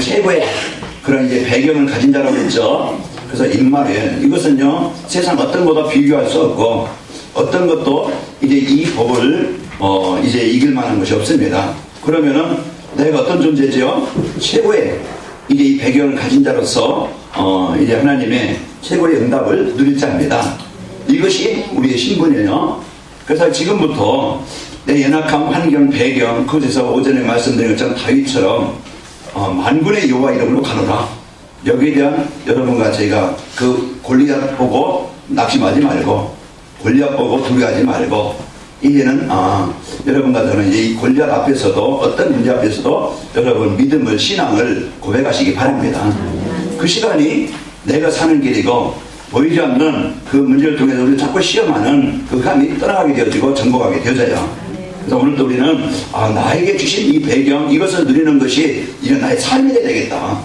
최고의 그런 이제 배경을 가진 자라고 했죠. 그래서 임마누엘, 이것은요 세상 어떤 것과 비교할 수 없고 어떤 것도 이제 이 법을 이제 이길 만한 것이 없습니다. 그러면은 내가 어떤 존재죠? 최고의 이제 이 배경을 가진 자로서 이제 하나님의 최고의 응답을 누릴 자입니다. 이것이 우리의 신분이에요. 그래서 지금부터 내 연약한 환경, 배경, 그곳에서 오전에 말씀드린 것처럼 다윗처럼 만군의 여호와 이름으로 가노라. 여기에 대한 여러분과 제가 그 골리앗 보고 낙심하지 말고, 골리앗 보고 두려워하지 말고, 이제는 여러분과 저는 이제 이 골리앗 앞에서도 어떤 문제 앞에서도 여러분 믿음을, 신앙을 고백하시기 바랍니다. 그 시간이 내가 사는 길이고 보이지 않는 그 문제를 통해서 우리를 자꾸 시험하는 그 감이 떠나가게 되어지고 정복하게 되어져요. 그래서 오늘도 우리는 나에게 주신 이 배경, 이것을 누리는 것이 이제 나의 삶이 돼야 되겠다.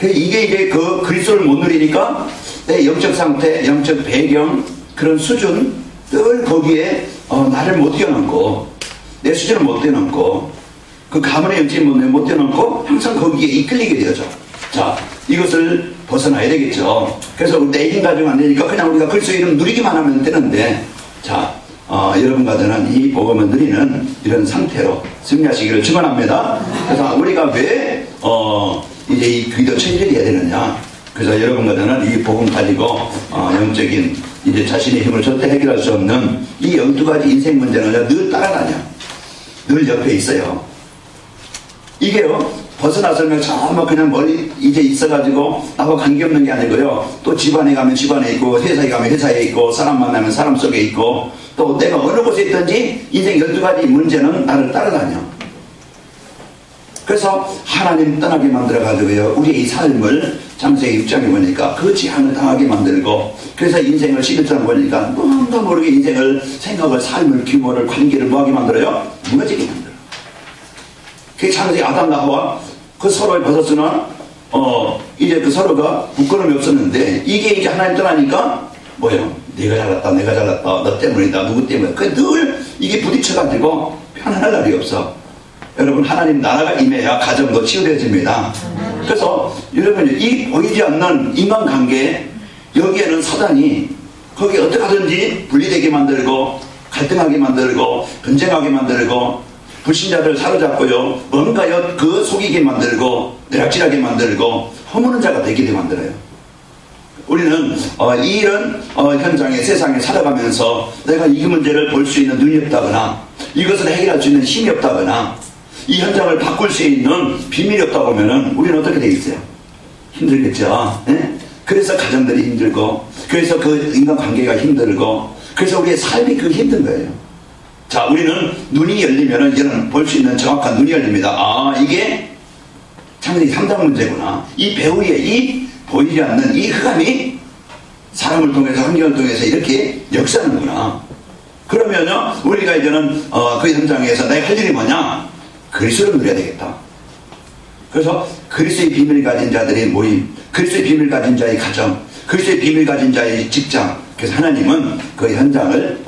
이게 이제 그 그리스도를 못 누리니까 내 영적 상태, 영적 배경, 그런 수준 늘 거기에 나를 못 뛰어넘고, 내 수준을 못 뛰어넘고, 그 가문의 영적인 못 뛰어넘고 항상 거기에 이끌리게 되어져. 자, 이것을 벗어나야 되겠죠. 그래서 내 힘 가지고 안 되니까 그냥 우리가 그리스도 이름 누리기만 하면 되는데, 자, 여러분과 저는 이 복음을 누리는 이런 상태로 승리하시기를 축원합니다. 그래서 우리가 왜 이제 이 기도 체질이 해야 되느냐? 그래서 여러분과 저는 이 복음 가지고 영적인 이제 자신의 힘을 절대 해결할 수 없는 이 12가지 인생 문제는 늘 따라다녀. 늘 옆에 있어요. 이게요, 벗어나서면 정말 그냥 머리 이제 있어가지고 나하고 관계없는 게 아니고요. 또 집안에 가면 집안에 있고, 회사에 가면 회사에 있고, 사람 만나면 사람 속에 있고, 또 내가 어느 곳에 있든지 인생 12가지 문제는 나를 따라다녀. 그래서 하나님 떠나게 만들어가지고요, 우리의 이 삶을 장세기 6장에 보니까 그 제한을 당하게 만들고, 그래서 인생을 11장 보니까 너무도 모르게 인생을, 생각을, 삶을, 규모를, 관계를 뭐하게 만들어요? 무너지게 만들어. 그 창세기 아담과 하와 그 서로를 벗었으나 이제 그 서로가 부끄러움이 없었는데, 이게 이제 하나님 떠나니까 뭐예요? 내가 잘났다, 내가 잘났다, 너 때문이다, 누구 때문에. 그 늘 이게 부딪혀가지고 편안할 날이 없어. 여러분, 하나님 나라가 임해야 가정도 치유되어집니다. 그래서 여러분, 이 보이지 않는 인간관계, 여기에는 사단이 거기 어떻게 하든지 분리되게 만들고, 갈등하게 만들고, 분쟁하게 만들고, 불신자를 사로잡고요, 뭔가요 그 속이게 만들고, 내락질하게 만들고, 허무는 자가 되게 만들어요. 우리는 이런 현장에, 세상에 살아가면서 내가 이 문제를 볼 수 있는 눈이 없다거나, 이것을 해결할 수 있는 힘이 없다거나, 이 현장을 바꿀 수 있는 비밀이 없다 보면은 우리는 어떻게 되겠어요? 힘들겠죠. 네? 그래서 가정들이 힘들고, 그래서 그 인간관계가 힘들고, 그래서 우리의 삶이 그 힘든 거예요. 자, 우리는 눈이 열리면은 이제는 볼 수 있는 정확한 눈이 열립니다. 이게 창세기 3장 문제구나. 이 배후에 이 보이지 않는 이 흑암이 사람을 통해서, 환경을 통해서 이렇게 역사하는구나. 그러면요, 우리가 이제는 그 현장에서 내가 할 일이 뭐냐? 그리스도를 누려야 되겠다. 그래서 그리스도의 비밀을 가진 자들의 모임, 그리스도의 비밀을 가진 자의 가정, 그리스도의 비밀을 가진 자의 직장, 그래서 하나님은 그 현장을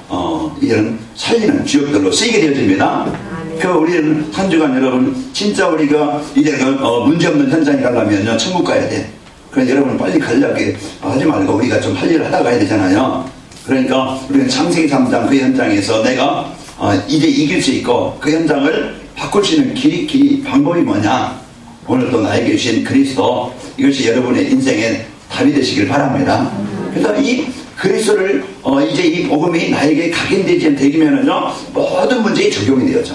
이런 살리는 주역들로 쓰이게 되어집니다. 그 우리는 한 주간 여러분, 진짜 우리가 이제 문제없는 현장에 가려면요, 천국 가야 돼. 그래서 여러분 빨리 가려고 하지 말고 우리가 좀 할 일을 하다 가야 되잖아요. 그러니까 우리는 창세기 3장 그 현장에서 내가 이제 이길 수 있고, 그 현장을 바꿀 수 있는 길이 방법이 뭐냐? 오늘 또 나에게 주신 그리스도, 이것이 여러분의 인생의 답이 되시길 바랍니다. 그래서 이 그리스도를 이제 이 복음이 나에게 각인되면은요, 모든 문제에 적용이 되어져.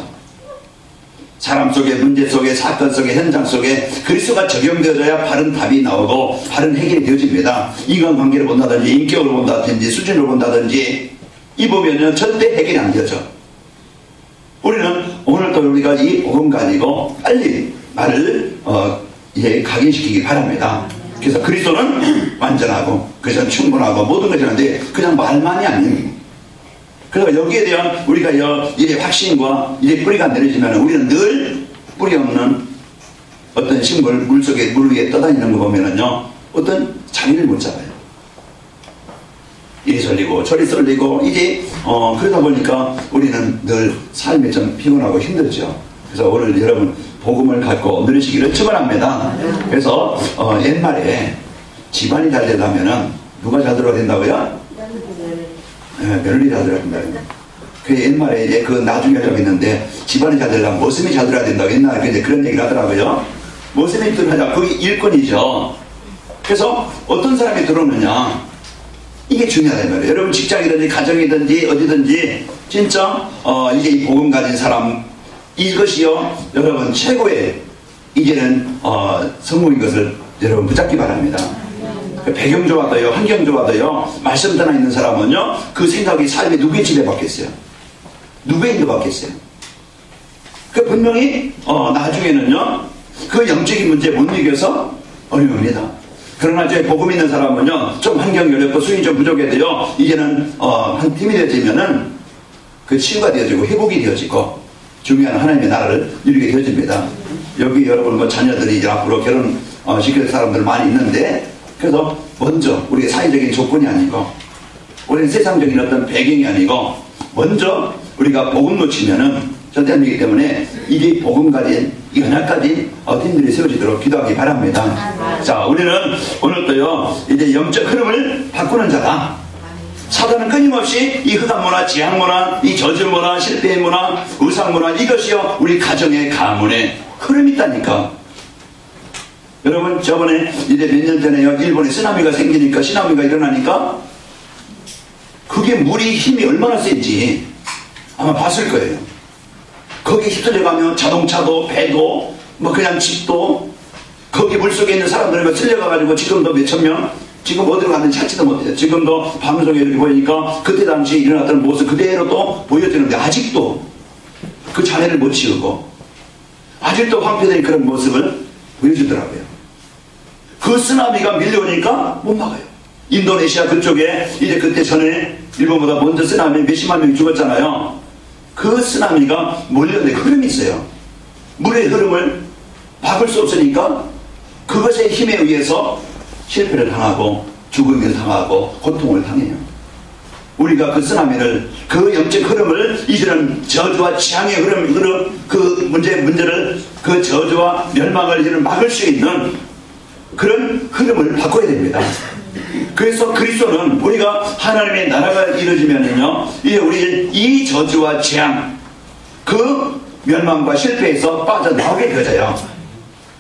사람 속에, 문제 속에, 사건 속에, 현장 속에 그리스도가 적용되어져야 바른 답이 나오고 바른 해결이 되어집니다. 인간관계를 본다든지, 인격을 본다든지, 수준을 본다든지, 이 보면요 절대 해결이 안 되어져. 우리는 오늘도 우리가 이 복음 가지고 빨리 나를 이제 각인시키기 바랍니다. 그래서 그리스도는 완전하고, 그래서 충분하고 모든 것이 있는데 그냥 말만이 아닙니다. 그래서 여기에 대한 우리가 이제 확신과 이제 뿌리가 내려지면 우리는 늘 뿌리 없는 어떤 식물, 물 위에 떠다니는 거 보면은요, 어떤 자리를 못 잡아요. 이리 쏠리고 저리 쏠리고, 이제 그러다 보니까 우리는 늘 삶이 좀 피곤하고 힘들죠. 그래서 오늘 여러분 복음을 갖고 누리시기를 축원합니다. 그래서 옛말에 집안이 잘 되려면은 누가 잘 들어야 된다고요? 며느리 잘 들어야 된다고요. 그 옛말에 이제 그 나중에 좀 있는데 집안이 잘 되려면 모습이 잘 들어야 된다고 옛날에 이제 그런 얘기를 하더라고요. 모습이 들어야 그게 일꾼이죠. 그래서 어떤 사람이 들어오느냐 이게 중요하단 말이에요. 여러분 직장이든지 가정이든지 어디든지 진짜 이제 이 복음 가진 사람 이것이요 여러분 최고의 이제는 성공인 것을 여러분 붙잡기 바랍니다. 배경 좋아도요 환경 좋아도요 말씀 하나 있는 사람은요 그 생각이 삶이 누구의 지배받겠어요? 누구의 인도받겠어요? 그 분명히 나중에는요 그 영적인 문제 못 이겨서 어려웁니다. 그러나 이제 복음 있는 사람은요 좀 환경이 어렵고 수익이 좀 부족해도요 이제는 한 팀이 되어지면은 그 치유가 되어지고 회복이 되어지고 중요한 하나님의 나라를 이루게 되어집니다. 여기 여러분 뭐 자녀들이 이제 앞으로 결혼 시킬 사람들 많이 있는데 그래서 먼저 우리의 사회적인 조건이 아니고 우리는 세상적인 어떤 배경이 아니고 먼저 우리가 복음 놓치면은 절대안되기 때문에 이게 복음 가진 이 언약까지 팀들이 세워지도록 기도하기 바랍니다. 자, 우리는 오늘도요 이제 영적 흐름을 바꾸는 자다. 사단은 끊임없이 이 흑암 문화, 지향 문화, 이 저주 문화, 실패의 문화, 우상 문화 이것이요 우리 가정의 가문에 흐름이 있다니까. 여러분 저번에 이제 몇 년 전에요 일본에 쓰나미가 생기니까 시나미가 일어나니까 그게 물이 힘이 얼마나 센지 아마 봤을 거예요. 거기 휩쓸려 가면 자동차도 배도 뭐 그냥 집도 거기 물속에 있는 사람들이 쓸려가가지고 지금도 몇천 명 지금 어디로 갔는지 찾지도 못해요. 지금도 방송에 이렇게 보이니까 그때 당시 일어났던 모습 그대로 또 보여지는데 아직도 그 잔해를 못 치우고 아직도 황폐된 그런 모습을 보여주더라고요. 그 쓰나미가 밀려오니까 못 막아요. 인도네시아 그쪽에 이제 그때 전에 일본보다 먼저 쓰나미 몇십만 명이 죽었잖아요. 그 쓰나미가 몰려오는데 흐름이 있어요. 물의 흐름을 막을 수 없으니까 그것의 힘에 의해서 실패를 당하고 죽음을 당하고 고통을 당해요. 우리가 그 쓰나미를 그 영적 흐름을 이제는 저주와 지향의 흐름 그 문제를 그 저주와 멸망을 이제는 막을 수 있는 그런 흐름을 바꿔야 됩니다. 그래서 그리스도는 우리가 하나님의 나라가 이루어지면은요 이제 우리 이 저주와 재앙 그 멸망과 실패에서 빠져나오게 되어져요.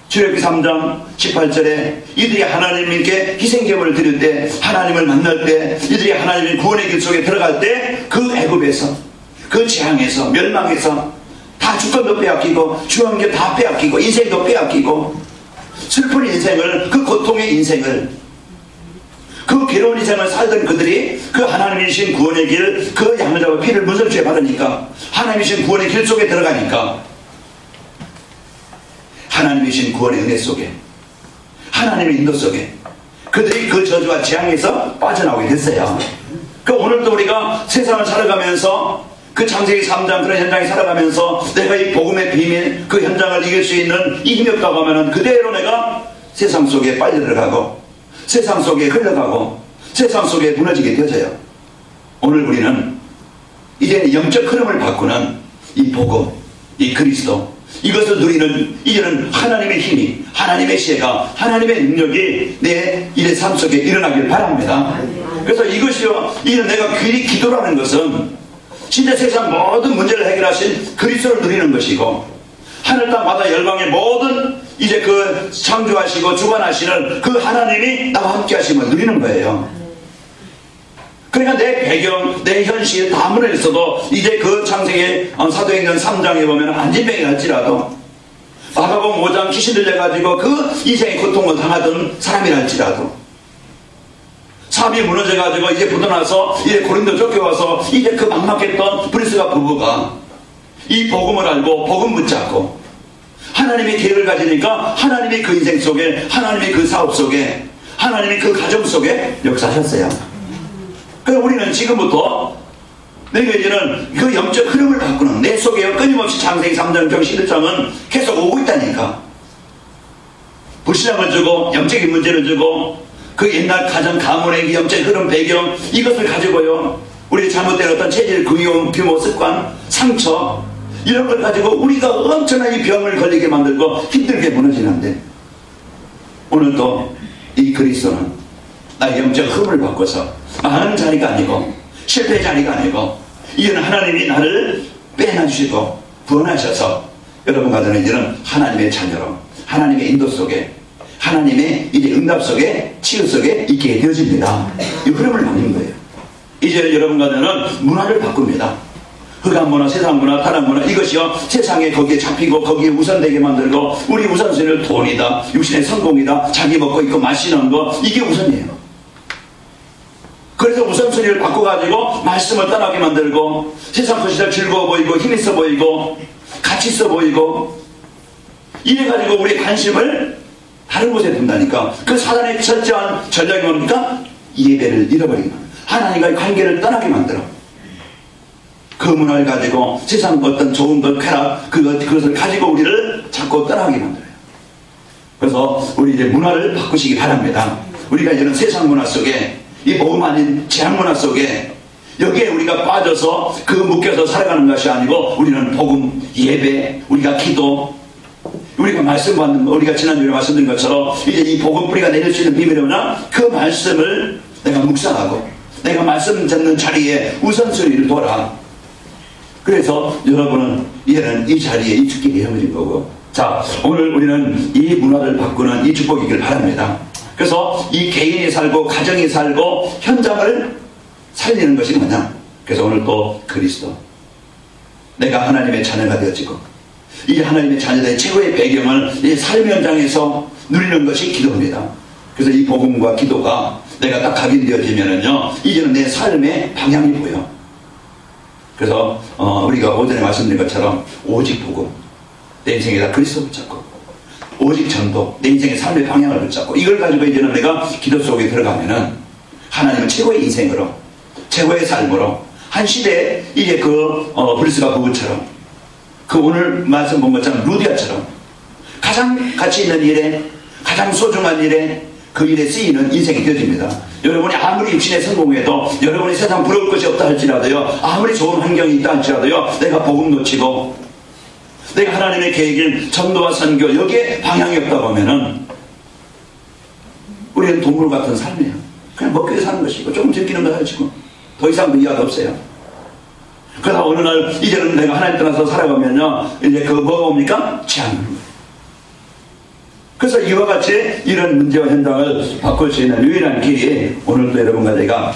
출애굽기 3장 18절에 이들이 하나님께 희생제물을 드릴 때 하나님을 만날 때 이들이 하나님의 구원의 길 속에 들어갈 때 그 애굽에서 그 재앙에서 멸망에서 다 주권도 빼앗기고 주한 게 다 빼앗기고 인생도 빼앗기고 슬픈 인생을 그 고통의 인생을 그 괴로운 인생을 살던 그들이 그 하나님이신 구원의 길 그 양자와 피를 문설주에 받으니까 하나님이신 구원의 길 속에 들어가니까 하나님이신 구원의 은혜 속에 하나님의 인도 속에 그들이 그 저주와 재앙에서 빠져나오게 됐어요. 그 오늘도 우리가 세상을 살아가면서 그 창세기 3장 그런 현장에 살아가면서 내가 이 복음의 비밀 그 현장을 이길 수 있는 이 힘이 없다고 하면은 그대로 내가 세상 속에 빨려 들어가고 세상 속에 흘러가고 세상 속에 무너지게 되어져요. 오늘 우리는 이제 영적 흐름을 바꾸는 이 복음, 이 그리스도 이것을 누리는 이제는 하나님의 힘이 하나님의 시혜가 하나님의 능력이 내 일의 삶 속에 일어나길 바랍니다. 그래서 이것이요 이제 내가 기도라는 것은 진짜 세상 모든 문제를 해결하신 그리스도를 누리는 것이고 하늘 땅 바다 열방의 모든 이제 그 창조하시고 주관하시는 그 하나님이 나와 함께 하심을 누리는 거예요. 그러니까 내 배경, 내 현실 다 무너졌어도 이제 그 창세기 사도행전 3장에 보면 안진병이 할지라도 마가복음 5장 귀신 들려가지고 그 인생의 고통을 당하던 사람이랄지라도 삶이 무너져가지고 이제 부도나서 이제 고린도 쫓겨와서 이제 그 막막했던 브리스가 부부가 이 복음을 알고 복음 붙잡고 하나님의 계획을 가지니까 하나님이 그 인생 속에 하나님이 그 사업 속에 하나님이 그 가정 속에 역사하셨어요. 그래서 우리는 지금부터 내가 이제는 그 영적 흐름을 바꾸는 내 속에 끊임없이 창세기 3장 경 11장은 계속 오고 있다니까. 불신앙을 주고 영적인 문제를 주고 그 옛날 가정 가문의 영적 흐름 배경 이것을 가지고요 우리 잘못된 어떤 체질 규모 습관 상처 이런 걸 가지고 우리가 엄청나게 병을 걸리게 만들고 힘들게 무너지는데, 오늘도 이 그리스도는 나의 영적 흠을 바꿔서 망하는 자리가 아니고 실패의 자리가 아니고, 이제는 하나님이 나를 빼놔주시고 구원하셔서 여러분 가정은 이제는 하나님의 자녀로 하나님의 인도 속에, 하나님의 이제 응답 속에, 치유 속에 있게 되어집니다. 이 흐름을 막는 거예요. 이제 여러분 가정은 문화를 바꿉니다. 흑암 문화, 세상 문화, 타락 문화, 이것이요 세상에 거기에 잡히고 거기에 우선되게 만들고, 우리 우선순위는 돈이다, 육신의 성공이다, 자기 먹고 있고 마시는 거, 이게 우선이에요. 그래서 우선순위를 바꿔가지고 말씀을 떠나게 만들고, 세상 것이 즐거워 보이고 힘있어 보이고 가치 있어 보이고, 이래가지고 우리의 관심을 다른 곳에 둔다니까. 그 사단의 철저한 전략이 뭡니까? 예배를 잃어버리게 만들어, 하나님과의 관계를 떠나게 만들어. 그 문화를 가지고 세상 어떤 좋은 것, 쾌락, 그것을 가지고 우리를 자꾸 떠나게 만들어요. 그래서 우리 이제 문화를 바꾸시기 바랍니다. 우리가 이제는 세상 문화 속에, 이 복음 아닌 재앙 문화 속에, 여기에 우리가 빠져서 그 묶여서 살아가는 것이 아니고, 우리는 복음, 예배, 우리가 기도, 우리가 말씀 받는 거, 우리가 지난주에 말씀드린 것처럼 이제 이 복음 뿌리가 내릴 수 있는 비밀이 뭐냐? 그 말씀을 내가 묵상하고 내가 말씀 듣는 자리에 우선순위를 둬라. 그래서 여러분은 이제는 이 자리에 이 축복이 헤어진 거고, 자, 오늘 우리는 이 문화를 바꾸는 이 축복이길 바랍니다. 그래서 이 개인이 살고 가정이 살고 현장을 살리는 것이 뭐냐? 그래서 오늘 또 그리스도, 내가 하나님의 자녀가 되어지고, 이 하나님의 자녀들의 최고의 배경을 이 삶의 현장에서 누리는 것이 기도입니다. 그래서 이 복음과 기도가 내가 딱 각인되어지면은요, 이제는 내 삶의 방향이 보여. 그래서 우리가 오전에 말씀드린 것처럼 오직 복음, 내 인생에다 그리스도 붙잡고, 오직 전도, 내 인생의 삶의 방향을 붙잡고, 이걸 가지고 이제는 내가 기도 속에 들어가면은 하나님은 최고의 인생으로, 최고의 삶으로, 한 시대에 이제 브리스가 부부처럼, 그 오늘 말씀 본 것처럼 루디아처럼 가장 가치 있는 일에, 가장 소중한 일에, 그 일에 쓰이는 인생이 되어집니다. 여러분이 아무리 육신에 성공해도, 여러분이 세상 부러울 것이 없다 할지라도요, 아무리 좋은 환경이 있다 할지라도요, 내가 복음 놓치고 내가 하나님의 계획인 전도와 선교, 여기에 방향이 없다 보면은 우리는 동물 같은 삶이에요. 그냥 먹게 사는 것이고 조금 즐기는 거 가지고 더 이상 이해가 없어요. 그러다 어느 날 이제는 내가 하나님 떠나서 살아가면요, 이제 뭐가 옵니까? 재앙. 그래서 이와 같이 이런 문제와 현장을 바꿀 수 있는 유일한 길이, 오늘도 여러분과 제가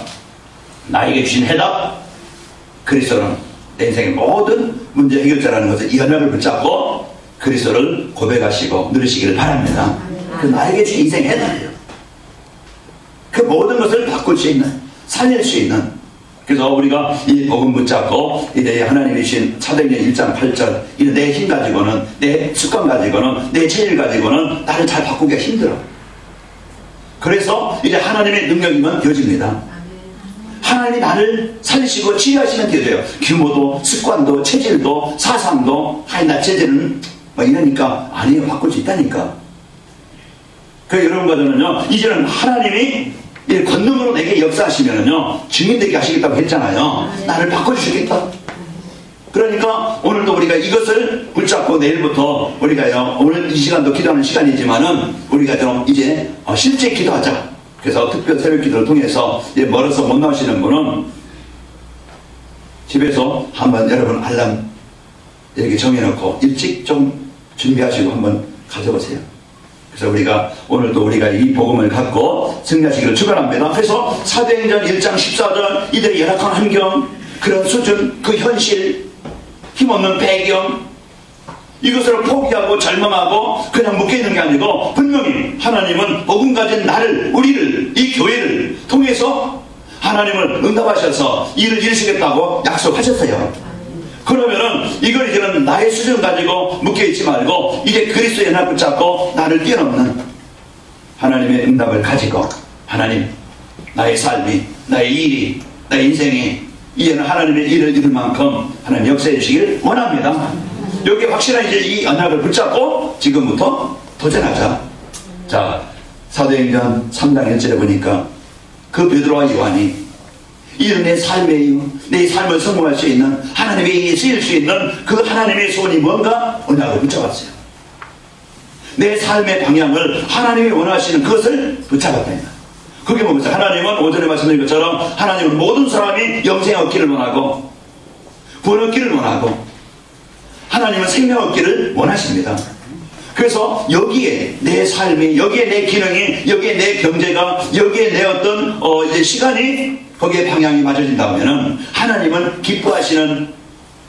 나에게 주신 해답, 그리스도는 내 인생의 모든 문제 해결자라는 것을, 이 언약을 붙잡고 그리스도를 고백하시고 누리시기를 바랍니다. 그 나에게 주신 인생 해답이에요. 그 모든 것을 바꿀 수 있는, 살릴 수 있는. 그래서 우리가 이 복음 붙잡고 이제 하나님이 주신 사도행전 1장 8절, 내 힘 가지고는, 내 습관 가지고는, 내 체질 가지고는 나를 잘 바꾸기가 힘들어. 그래서 이제 하나님의 능력이면 되어집니다. 하나님이 나를 살리시고 치유하시면 되어져요. 규모도, 습관도, 체질도, 사상도, 나 체질은 뭐 이러니까 아니에요. 바꿀 수 있다니까. 그래서 여러분과 저는요, 이제는 하나님이 권능으로 내게 역사하시면은요, 증인되게 하시겠다고 했잖아요. 나를 바꿔주시겠다. 그러니까 오늘도 우리가 이것을 붙잡고, 내일부터 우리가요, 오늘 이 시간도 기도하는 시간이지만은 우리가 좀 이제 실제 기도하자. 그래서 특별 새벽 기도를 통해서 멀어서 못 나오시는 분은 집에서 한번 여러분 알람 이렇게 정해놓고 일찍 좀 준비하시고 한번 가져보세요. 그래서 우리가 오늘도 우리가 이 복음을 갖고 승리하시기를 축원합니다. 그래서 사도행전 1장 14절, 이들의 열악한 환경, 그런 수준, 그 현실, 힘없는 배경, 이것을 포기하고 절망하고 그냥 묶여있는 게 아니고, 분명히 하나님은 복음 가진 나를, 우리를, 이 교회를 통해서 하나님을 응답하셔서 일을 이루시겠다고 약속하셨어요. 그러면은 이걸 이제는 나의 수준 가지고 묶여있지 말고, 이제 그리스도의 연합 붙잡고 나를 뛰어넘는 하나님의 응답을 가지고, 하나님, 나의 삶이, 나의 일이, 나의 인생이 이제는 하나님의 일을 이룰 만큼 하나님 역사해 주시길 원합니다. 여기 확실한 이제 이 언약을 붙잡고 지금부터 도전하자. 자, 사도행전 3장 1절에 보니까 그 베드로와 요한이 이런 내 삶의 이유, 내 삶을 성공할 수 있는, 하나님에게 쓰일 수 있는 그 하나님의 소원이 뭔가 언약을 붙잡았어요. 내 삶의 방향을 하나님이 원하시는 그것을 붙잡았다. 그게 뭡니까? 하나님은 오전에 말씀드린 것처럼 하나님은 모든 사람이 영생 얻기를 원하고 구원 얻기를 원하고 하나님은 생명 얻기를 원하십니다. 그래서 여기에 내 삶이, 여기에 내 기능이, 여기에 내 경제가, 여기에 내 어떤 이제 시간이, 거기에 방향이 맞아진다 하면은 하나님은 기뻐하시는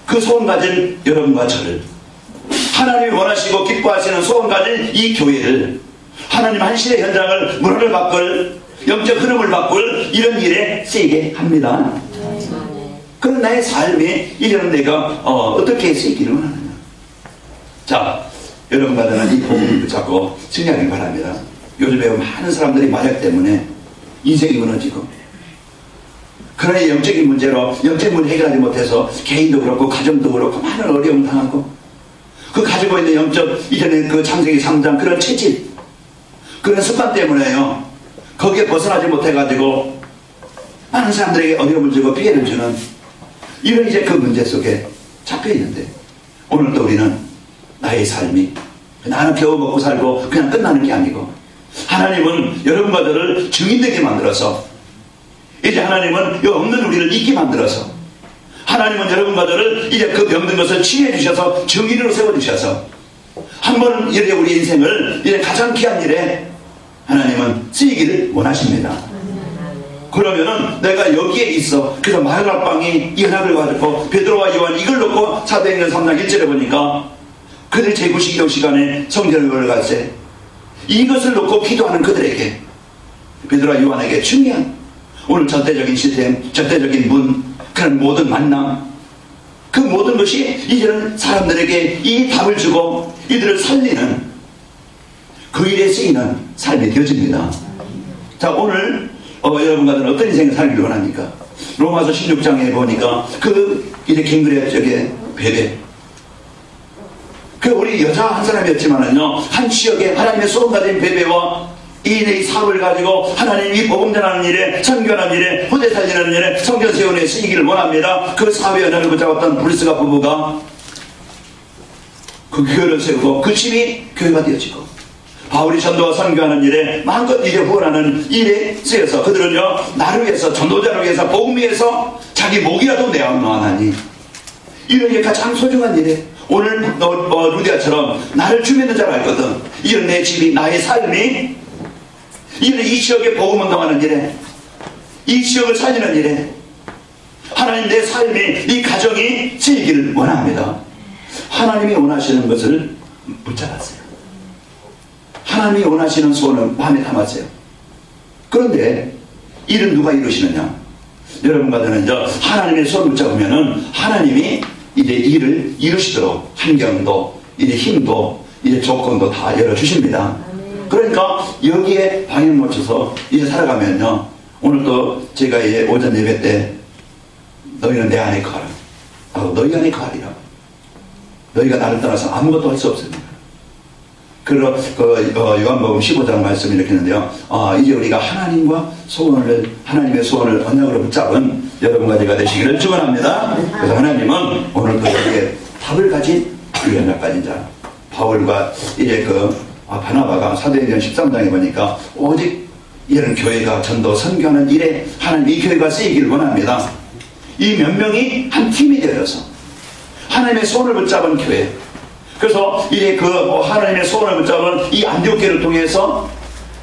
그 소원 가진 여러분과 저를, 하나님이 원하시고 기뻐하시는 소원 가진 이 교회를, 하나님 한 시대 현장을 문화를 바꿀, 영적 흐름을 바꿀 이런 일에 쓰이게 합니다. 그런 나의 삶이 이제는 내가 어떻게 쓰이기를 원하느냐. 자, 여러분과는 이 복음을 붙잡고 승리하길 바랍니다. 요즘에 많은 사람들이 마약 때문에 인생이 무너지고, 그러나 영적인 문제로 영적 문제 해결하지 못해서 개인도 그렇고 가정도 그렇고 많은 어려움을 당하고, 그 가지고 있는 영적, 이전에 그 창세기 3장 그런 체질, 그런 습관 때문에요, 거기에 벗어나지 못해가지고 많은 사람들에게 어려움을 주고 피해를 주는 이런 이제 그 문제 속에 잡혀 있는데, 오늘 또 우리는 나의 삶이 나는 겨우 먹고 살고 그냥 끝나는 게 아니고, 하나님은 여러분과 저를 증인되게 만들어서, 이제 하나님은 없는 우리를 있게 만들어서, 하나님은 여러분과 저를 이제 그 병든 것을 치유해 주셔서 증인으로 세워주셔서 한 번은 이제 우리 인생을 이제 가장 귀한 일에 하나님은 쓰이기를 원하십니다. 그러면은 내가 여기에 있어. 그래서 마가락방이 이 언약을 가지고 베드로와 요한 이걸 놓고 사도행전 3장 1절에 보니까 그들 제9시기도 시간에 성전을 갈때 이것을 놓고 기도하는 그들에게, 베드로와 요한에게 중요한 오늘 절대적인 시스템, 절대적인 문, 그런 모든 만남, 그 모든 것이 이제는 사람들에게 이 답을 주고 이들을 살리는 그 일에 쓰이는 삶이 되어집니다. 자, 오늘 여러분과는 어떤 인생을 살기를 원합니까? 로마서 16장에 보니까 그 이제 갱그레 쪽에 베베, 그 우리 여자 한 사람이었지만은요, 한 지역에 하나님의 소원 가진 베베와 이 사업을 가지고 하나님이 복음 전하는 일에, 선교하는 일에, 후대 살리는 일에, 성전 세운에 쓰이기를 원합니다. 그 사업의 연합을 붙잡았던 브루스가 부부가 그 교회를 세우고 그 집이 교회가 되어지고, 바울이 전도와 선교하는 일에 마음껏 이제 후원하는 일에 쓰여서 그들은요, 나를 위해서, 전도자를 위해서, 복음 위해서 자기 목이라도 내어놓았나니, 이런 게 가장 소중한 일에, 오늘 루디아처럼 나를 주민인 줄 알거든. 이런 내 집이, 나의 삶이, 이런 이 지역에 복음 운동하는 일에, 이 지역을 살리는 일에 하나님 내 삶이, 이 가정이 쓰이기를 원합니다. 하나님이 원하시는 것을 붙잡았어요. 하나님이 원하시는 소원을 마음에 담았어요. 그런데 일은 누가 이루시느냐? 여러분과 저는 이제 하나님의 손을 붙잡으면은 하나님이 이제 일을 이루시도록 환경도, 이제 힘도, 이제 조건도 다 열어주십니다. 그러니까 여기에 방향 맞춰서 이제 살아가면요, 오늘 또 제가 이제 오전 예배 때 너희는 내 안에 거하라, 너희 안에 거하리라, 너희가 나를 떠나서 아무것도 할 수 없습니다. 그리고 요한복음 15장 말씀이 이렇게 했는데요, 이제 우리가 하나님과 소원을, 하나님의 소원을 언약으로 붙잡은 여러분과 제가 되시기를 축원합니다. 그래서 하나님은 오늘 또 여기에 답을 가진 그 언약 가진 자 바울과 이제 바나바가 사도행전 13장에 보니까 오직 이런 교회가 전도 선교하는 일에 하나님 이 교회가 쓰이기를 원합니다. 이 몇 명이 한 팀이 되어서 하나님의 손을 붙잡은 교회, 그래서 이제 하나님의 손을 붙잡은 이 안디옥교를 통해서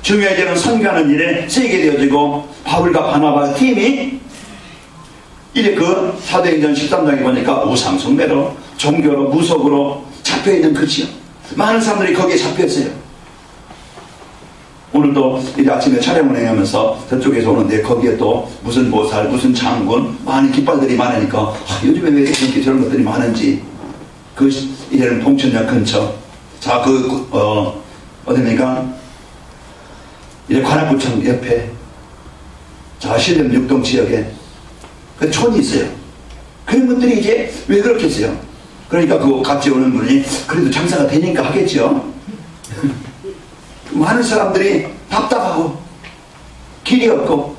중요해지는 선교하는 일에 쓰이게 되어지고, 바울과 바나바 팀이 이제 사도행전 13장에 보니까 우상 숭배로, 종교로, 무속으로 잡혀있는 그 지역, 많은 사람들이 거기에 잡혀있어요. 오늘도 이제 아침에 촬영을 하면서 저쪽에서 오는데 거기에 또 무슨 보살, 무슨 장군, 많은 깃발들이 많으니까 요즘에 왜 이렇게 저런 것들이 많은지, 이제는 봉천역 근처, 자, 어딥니까? 이제 관악구청 옆에, 자, 신림 육동 지역에 그 촌이 있어요. 그런 분들이 이제 왜 그렇겠어요? 그러니까 같이 오는 분이 그래도 장사가 되니까 하겠죠. 많은 사람들이 답답하고 길이 없고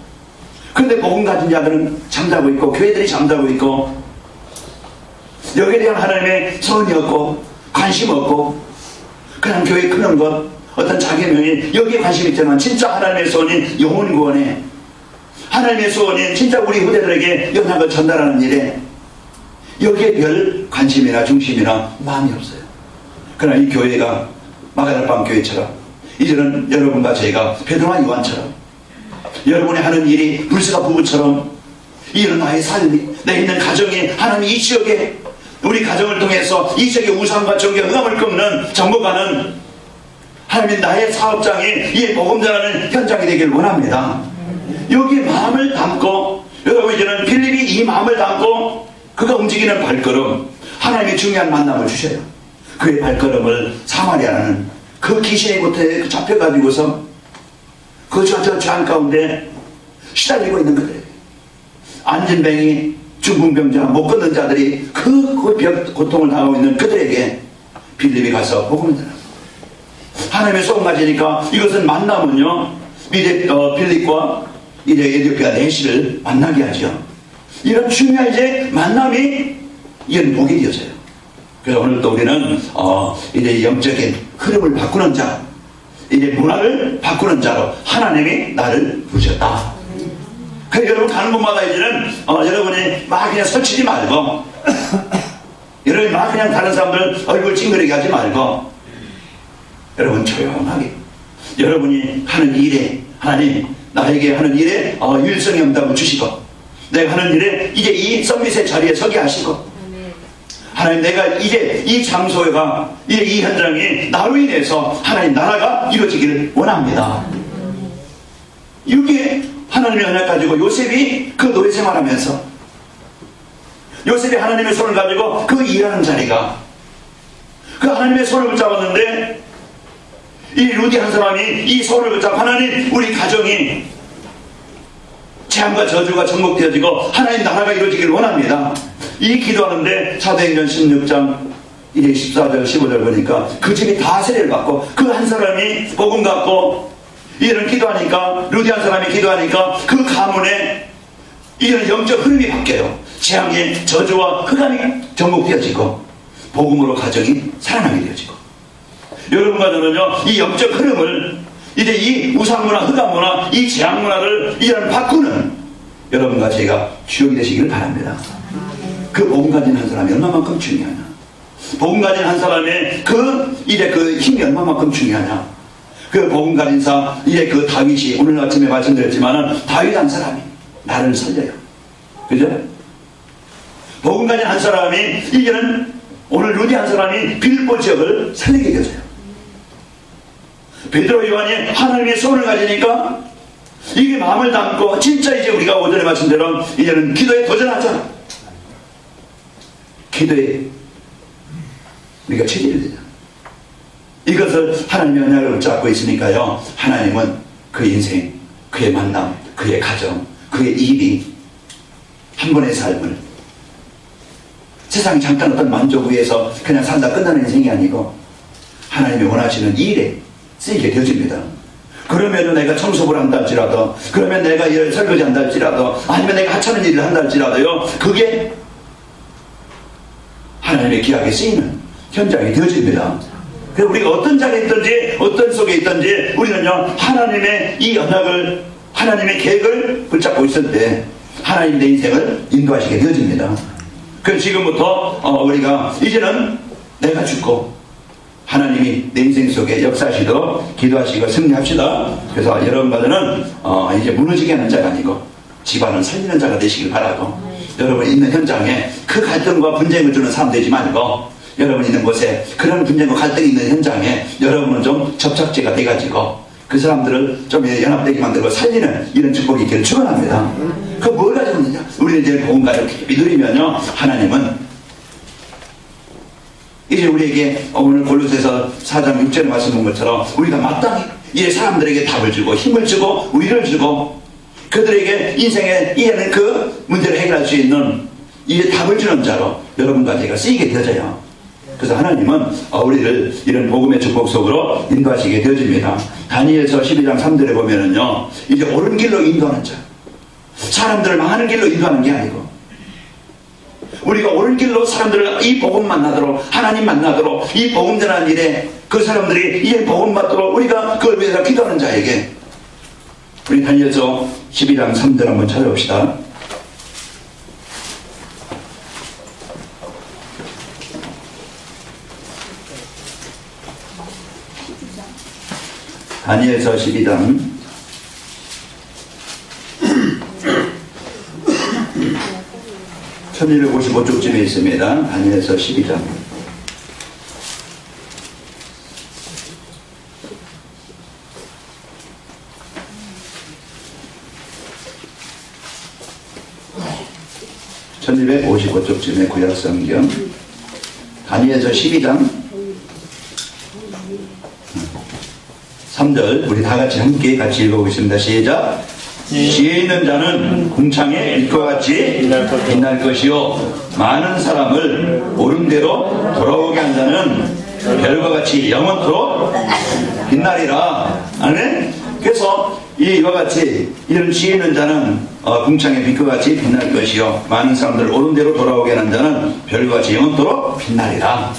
그런데 복음 가진 자들은 잠자고 있고 교회들이 잠자고 있고 여기에 대한 하나님의 선이 없고 관심 없고 그냥 교회 크는 것 어떤 자기명이 여기에 관심이 있지만 진짜 하나님의 소원인 영혼 구원에 하나님의 소원인 진짜 우리 후대들에게 연약을 전달하는 일에 여기에 별 관심이나 중심이나 마음이 없어요. 그러나 이 교회가 마가다방 교회처럼 이제는 여러분과 저희가 베드로와 요한처럼 여러분이 하는 일이 불스가 부부처럼 이런 나의 삶이 내 있는 가정이 하나님 이 지역에 우리 가정을 통해서 이 지역의 우상과 종교 흑암을 끊는 정복하는 하나님 나의 사업장이 이 복음 전하는 현장이 되길 원합니다. 여기 마음을 담고 여러분 이제는 빌립이 이 마음을 담고 그가 움직이는 발걸음 하나님의 중요한 만남을 주셔요. 그의 발걸음을 사마리아라는 그 귀신의 곳에 잡혀가지고서 그 저 가운데 시달리고 있는 그들 안진뱅이 중풍병자 못 걷는 자들이 그 고통을 당하고 있는 그들에게 빌립이 가서 복음을 전합니다. 하나님의 소원 가지니까 이것은 만나면요 빌립과 이제 에티오피아 내시를 만나게 하죠. 이런 중요한 이제 만남이 이런 복이 되어져요. 그래서 오늘 또 우리는 이제 영적인 흐름을 바꾸는 자 이제 문화를 바꾸는 자로 하나님이 나를 부르셨다. 그래서 여러분 가는 곳마다 이제는 여러분이 막 그냥 설치지 말고 여러분이 막 그냥 다른 사람들 얼굴 찡그리게 하지 말고 여러분 조용하게 여러분이 하는 일에 하나님 나에게 하는 일에 유일성의 응답을 주시고 내가 하는 일에 이제 이 서밋의 자리에 서게 하시고 하나님 내가 이제 이 장소가 이제 이 현장이 나로 인해서 하나님 나라가 이루어지기를 원합니다. 이게 하나님의 언약 가지고 요셉이 그 노예 생활하면서 요셉이 하나님의 손을 가지고 그 일하는 자리가 그 하나님의 손을 붙잡았는데 이 루디 한 사람이 이 손을 붙잡고 하나님 우리 가정이 재앙과 저주가 정복되어지고 하나님 나라가 이루어지기를 원합니다. 이 기도하는데 사도행전 16장 이제 14절 15절 보니까 그 집이 다 세례를 받고 그 한 사람이 복음 갖고 이런 기도하니까 루디 한 사람이 기도하니까 그 가문에 이런 영적 흐름이 바뀌어요. 재앙의 저주와 흑암이 정복되어지고 복음으로 가정이 살아나게 되어지고 여러분과 저는요 이 영적 흐름을 이제 이 우상문화 흑암문화 이 재앙문화를 이런 바꾸는 여러분과 제가 주역이 되시기를 바랍니다. 그 복음 가진 한 사람이 얼마만큼 중요하냐 복음 가진 한 사람의 이제 그 힘이 얼마만큼 중요하냐 그 복음 가진 사 이제 그 다윗이 오늘 아침에 말씀드렸지만은 다윗 한 사람이 나를 살려요. 그죠? 복음 가진 한 사람이 이제는 오늘 루디 한 사람이 빌보 지역을 살리게 되어져요. 베드로 요한이 하나님의 손을 가지니까 이게 마음을 담고 진짜 이제 우리가 오전에 말씀대로 이제는 기도에 도전하자. 기도에 우리가 체질이 되자. 이것을 하나님의 언약을 붙잡고 있으니까요 하나님은 그 인생 그의 만남 그의 가정 그의 일이 한 번의 삶을 세상이 잠깐 어떤 만족 위해서 그냥 살다 끝나는 인생이 아니고 하나님이 원하시는 일에 쓰이게 되어집니다. 그러면 내가 청소를 한다 할지라도 그러면 내가 일을 설거지 한다 할지라도 아니면 내가 하찮은 일을 한다 할지라도요 그게 하나님의 기약에 쓰이는 현장이 되어집니다. 그래서 우리가 어떤 자리에 있든지 어떤 속에 있든지 우리는요 하나님의 이 언약을 하나님의 계획을 붙잡고 있을 때 하나님 내 인생을 인도하시게 되어집니다. 그래서 지금부터 우리가 이제는 내가 죽고 하나님이 내 인생 속에 역사하시도록 기도하시고 승리합시다. 그래서 여러분과는 이제 무너지게 하는 자가 아니고 집안을 살리는 자가 되시길 바라고 여러분 있는 현장에 그 갈등과 분쟁을 주는 사람 되지 말고 여러분 있는 곳에 그런 분쟁과 갈등이 있는 현장에 여러분은 좀 접착제가 돼가지고 그 사람들을 좀 연합되게 만들고 살리는 이런 축복이 있기를 축원합니다. 그 뭘 가지고 있느냐? 우리는 이제 복음과를 깊이 누리면요 하나님은 이제 우리에게 오늘 골로새서 4장 6절에 말씀 본 것처럼 우리가 마땅히 이제 사람들에게 답을 주고 힘을 주고 위를 주고 그들에게 인생에 이해는 그 문제를 해결할 수 있는 이제 답을 주는 자로 여러분과 제가 쓰이게 되어져요. 그래서 하나님은 우리를 이런 복음의 축복 속으로 인도하시게 되어집니다. 다니엘서 12장 3절에 보면은요 이제 옳은 길로 인도하는 자 사람들을 망하는 길로 인도하는 게 아니고 우리가 옳은 길로 사람들을 이 복음 만나도록 하나님 만나도록 이 복음 전하는 일에 그 사람들이 이 복음 받도록 우리가 그걸 위해서 기도하는 자에게 우리 다니엘서 12장 3절 한번 찾아봅시다. 다니엘서 12장 1255쪽쯤에 있습니다. 다니엘서 12장 1255쪽쯤에 구약성경 다니엘서 12장 3절 우리 다같이 함께 같이 읽어보겠습니다. 시작. 지혜 있는 자는 궁창에 빛과 같이 빛날 것이요 많은 사람을 옳은 대로 돌아오게 한 자는 별과 같이 영원토록 빛나리라. 아멘. 그래서 이와 같이 이런 지혜 있는 자는 궁창에 빛과 같이 빛날 것이요 많은 사람들을 옳은 대로 돌아오게 하는 자는 별과 같이 영원토록 빛나리라.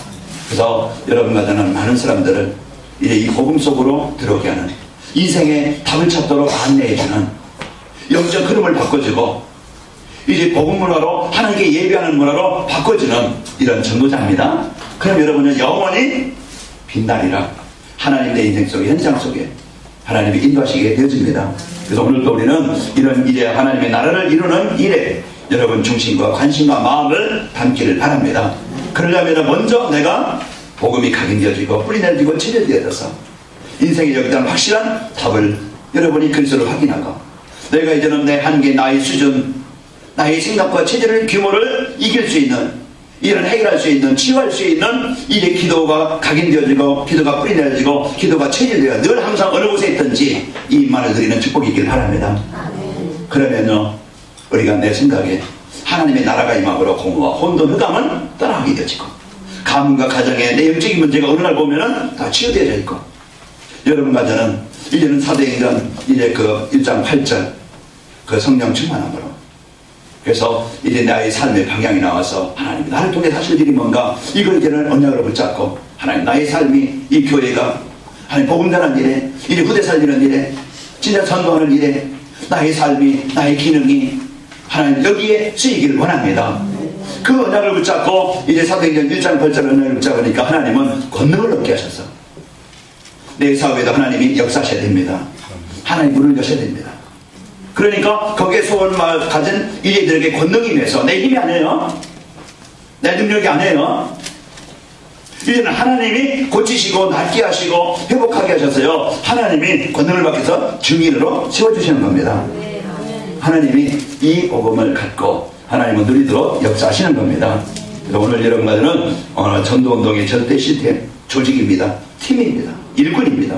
그래서 여러분과 저는 많은 사람들을 이제 이 복음 속으로 들어오게 하는 인생의 답을 찾도록 안내해주는 영적 흐름을 바꿔주고 이제 복음 문화로 하나님께 예배하는 문화로 바꿔주는 이런 전도자입니다. 그럼 여러분은 영원히 빛나리라. 하나님 내 인생 속에 현장 속에 하나님이 인도하시게 되어집니다. 그래서 오늘도 우리는 이런 일에 하나님의 나라를 이루는 일에 여러분 중심과 관심과 마음을 담기를 바랍니다. 그러려면 먼저 내가 복음이 각인되어지고 뿌리내리고 체질되어져서 인생에 여기다 확실한 답을 여러분이 그리스도를 확인하고 내가 이제는 내 한계, 나의 수준, 나의 생각과 체질의 규모를 이길 수 있는 이런 해결할 수 있는 치유할 수 있는 이제 기도가 각인되어지고 기도가 뿌리내려지고 기도가 체질되어 늘 항상 어느 곳에 있든지 이 말을 드리는 축복이 있길 바랍니다. 그러면요 우리가 내 생각에 하나님의 나라가 임함으로 공허와 혼돈 흑암은 떠나게 되어지고 가문과 가정에 내 영적인 문제가 어느 날 보면은 다 치유되어져 있고 여러분과 저는 이제는 사도행전 이제 그 1장 8절 그 성령 충만함으로 그래서 이제 나의 삶의 방향이 나와서 하나님 나를 통해 하실 일이 뭔가 이걸 이제는 언약으로 붙잡고 하나님 나의 삶이 이 교회가 하나님 복음 전하는 일에 이제 후대 살리는 일에 진짜 전도하는 일에 나의 삶이 나의 기능이 하나님 여기에 쓰이기를 원합니다. 그 언약을 붙잡고 이제 사도행전 1장 8절 언약을 붙잡으니까 하나님은 권능을 얻게 하셔서 내 사업에도 하나님이 역사하셔야 됩니다. 하나님 문을 여셔야 됩니다. 그러니까 거기에 소원을 가진 이들에게 권능이 임해서 내 힘이 아니에요. 내 능력이 아니에요. 이제는 하나님이 고치시고 낫게 하시고 회복하게 하셔서요 하나님이 권능을 받게 해서 증인으로 세워주시는 겁니다. 하나님이 이 복음을 갖고 하나님은 누리도록 역사하시는 겁니다. 그래서 오늘 여러분과는 전도운동의 절대 시스템 조직입니다. 팀입니다. 일꾼입니다.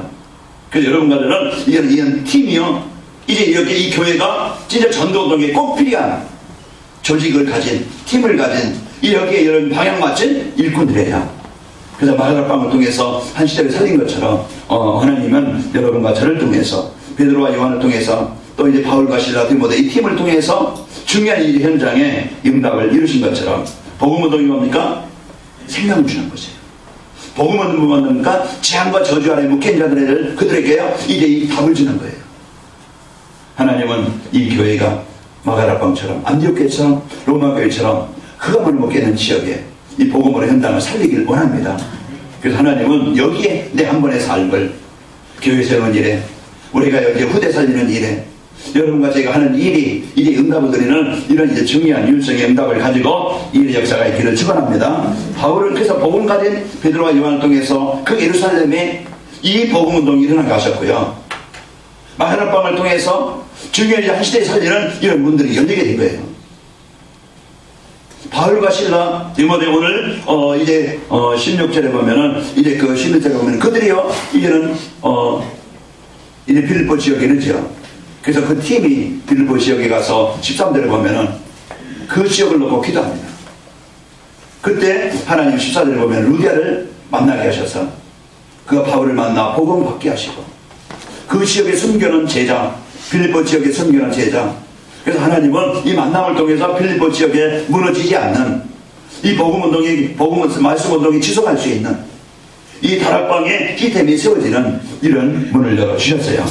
그래서 여러분과는 이런 팀이요 이제 이렇게 이 교회가 진짜 전도운동에 꼭 필요한 조직을 가진 팀을 가진 여기에 이런 방향 맞춘 일꾼들이에요. 그래서 마가다락방을 통해서 한 시대를 살린 것처럼 하나님은 여러분과 저를 통해서 베드로와 요한을 통해서 또 이제 바울과 실라 디모데 이 팀을 통해서 중요한 이 현장에 응답을 이루신 것처럼 복음운동이 뭡니까? 생명을 주는 것이에요. 복음은 뭡니까? 재앙과 저주 아래 묶인 자들을 그들에게요 이제 이 답을 주는 거예요. 하나님은 이 교회가 마가다락방처럼 안디옥교회처럼 로마교회처럼 흑암을 못 깨는 지역에 이 복음으로 현장을 살리길 원합니다. 그래서 하나님은 여기에 내 한 번의 삶을 교회 세우는 일에 우리가 여기 후대 살리는 일에 여러분과 제가 하는 일이 이제 응답을 드리는 이런 이제 중요한 율성의 응답을 가지고 일의 역사가 있기를 축원합니다. 바울은 그래서 복음 가진 베드로와 요한을 통해서 그 예루살렘에 이 복음 운동이 일어나게 하셨고요. 마가다락방을 통해서 중요한 한 시대에 살리는 이런 문들이 열리게 된 거예요. 바울과 실라 디모데 오늘 이제 16절에 보면은 이제 그 16절에 보면 그들이요 이제는 이제 빌립보 지역에 이르죠. 그래서 그 팀이 빌립보 지역에 가서 13절에 보면은 그 지역을 놓고 기도합니다. 그때 하나님 14절에 보면 루디아를 만나게 하셔서 그가 바울을 만나 복음 받게 하시고 그 지역에 숨겨놓은 제자 빌립보 지역에 숨겨놓은 제자 그래서 하나님은 이 만남을 통해서 필리포 지역에 무너지지 않는 이 말씀 운동이 지속할 수 있는 이 다락방에 시스템이 세워지는 이런 문을 열어주셨어요.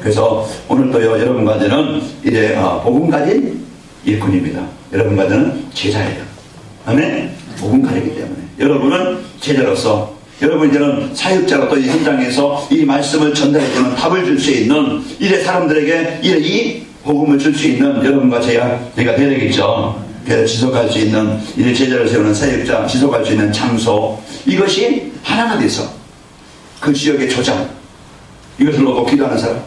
그래서 오늘도요, 여러분까지는 이제 복음 가진 일꾼입니다. 여러분까지는 제자예요. 아멘? 복음 가지기 때문에 여러분은 제자로서, 여러분 이제는 사역자로 또 이 현장에서 이 말씀을 전달해주는 답을 줄 수 있는, 이제 사람들에게 이 복음을 줄 수 있는 여러분과 제가 되야 되겠죠. 그래서 지속할 수 있는, 이제 제자를 세우는 사역자, 지속할 수 있는 장소, 이것이 하나가 돼서 그 지역의 조장, 이것을 놓고 기도하는 사람,